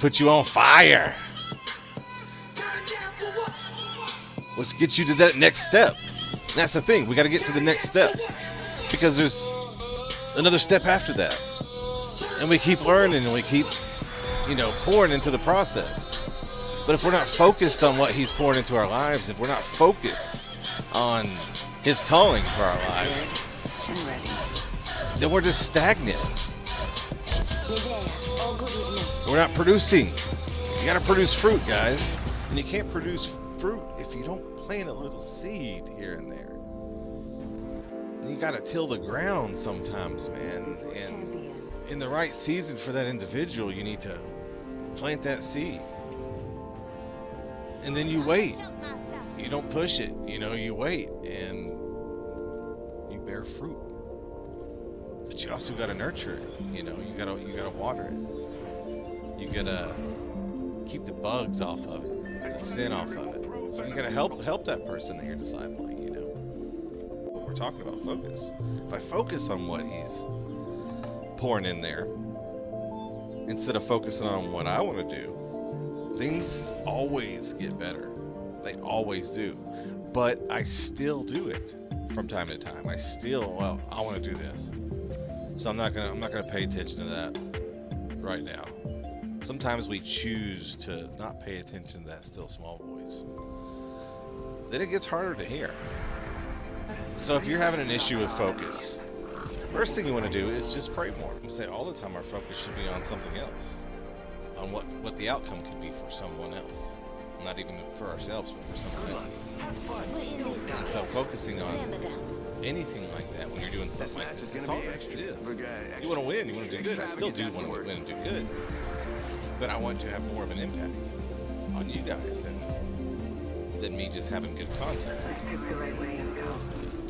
put you on fire. Let's get you to that next step. And that's the thing. We got to get to the next step because there's another step after that. And we keep learning and we keep, pouring into the process. But if we're not focused on what he's pouring into our lives, if we're not focused on his calling for our lives, then we're just stagnant. We're not producing. You got to produce fruit, guys. And you can't produce fruit if you don't plant a little seed here and there. And you got to till the ground sometimes, man. And in the right season for that individual, you need to plant that seed. And then you wait. You don't push it. You wait and you bear fruit. But you also got to nurture it. You got to water it. You got to keep the bugs off of it, the sin off of it. So you got to help that person that you're discipling. What we're talking about, focus. If I focus on what he's pouring in there instead of focusing on what I want to do, things always get better. They always do. But I still do it from time to time. I want to do this. So I'm not gonna pay attention to that right now. Sometimes we choose to not pay attention to that still small voice. Then it gets harder to hear. So if you're having an issue with focus, first thing you want to do is just pray more. I say all the time our focus should be on something else, on what the outcome could be for someone else. Not even for ourselves, but for someone else. And so focusing on anything like that when you're doing something like this, it's hard. It is. You want to win, you want to do good. I still do want to win and do good. But I want to have more of an impact on you guys than me just having good content.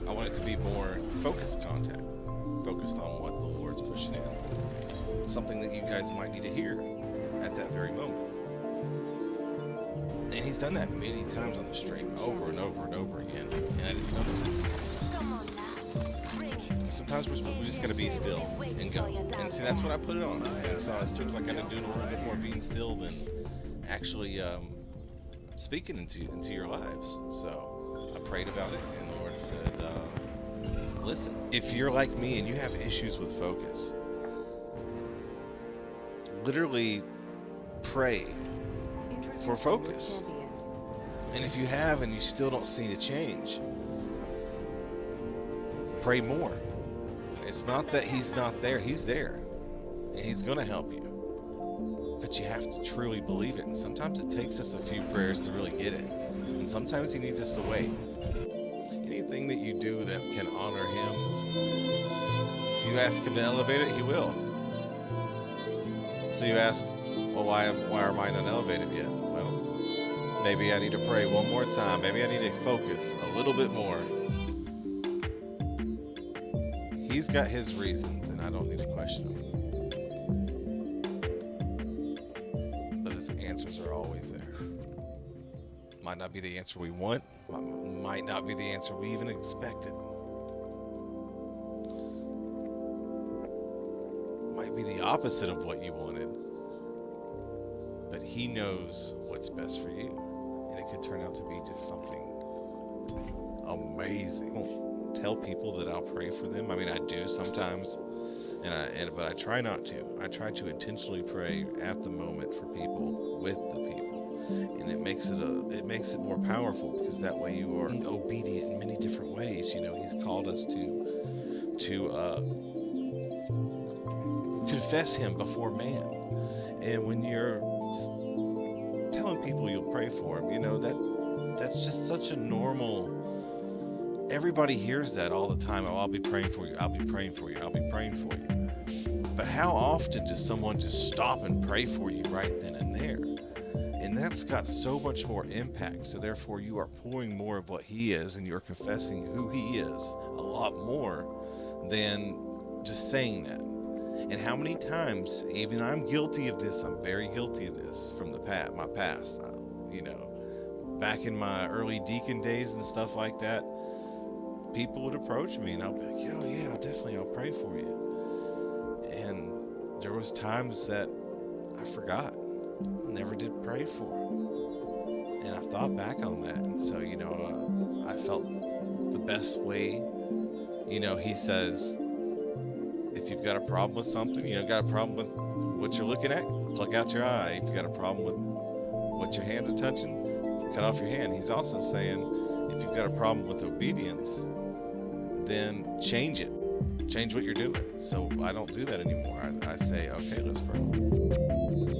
I want it to be more focused content, focused on what the Lord's pushing in. Something that you guys might need to hear at that very moment. And he's done that many times on the stream, over and over and over again. And I just noticed it. Sometimes we're just going to be still and go. And see, that's what I put it on. And so it seems like I've been doing a little bit more being still than actually speaking into your lives. So I prayed about it, and the Lord said, listen, if you're like me and you have issues with focus, literally pray for focus. And if you have and you still don't see the change, pray more. It's not that he's not there, he's there. And he's going to help you. But you have to truly believe it. And sometimes it takes us a few prayers to really get it. And sometimes he needs us to wait. Anything that you do that can honor him, if you ask him to elevate it, he will. So you ask, well, why am I not elevated yet? Well, maybe I need to pray one more time. Maybe I need to focus a little bit more. He's got his reasons, and I don't need to question them. But his answers are always there. Might not be the answer we want. Might not be the answer we even expected. Might be the opposite of what you wanted. But he knows what's best for you, and it could turn out to be just something amazing. I won't tell people that I'll pray for them. I mean, I do sometimes, but I try not to. I try to intentionally pray at the moment for people, with the people, and it makes it more powerful because that way you are obedient in many different ways. He's called us to confess him before man, and when you're telling people you'll pray for them, that's just such a normal. Everybody hears that all the time. Oh, I'll be praying for you. I'll be praying for you. I'll be praying for you. But how often does someone just stop and pray for you right then and there? And that's got so much more impact. So therefore, you are pouring more of what he is, and you're confessing who he is a lot more than just saying that. And how many times, even I'm guilty of this, I'm very guilty of this from my past, back in my early deacon days and stuff like that, people would approach me and I'll be like, oh yeah, definitely, I'll pray for you. And there was times that I forgot. never did pray for. And I've thought back on that. And so, I felt the best way, he says, if you've got a problem with something, got a problem with what you're looking at, pluck out your eye. If you've got a problem with what your hands are touching, cut off your hand. He's also saying, if you've got a problem with obedience, then change it. Change what you're doing. So I don't do that anymore. I say, okay, let's pray.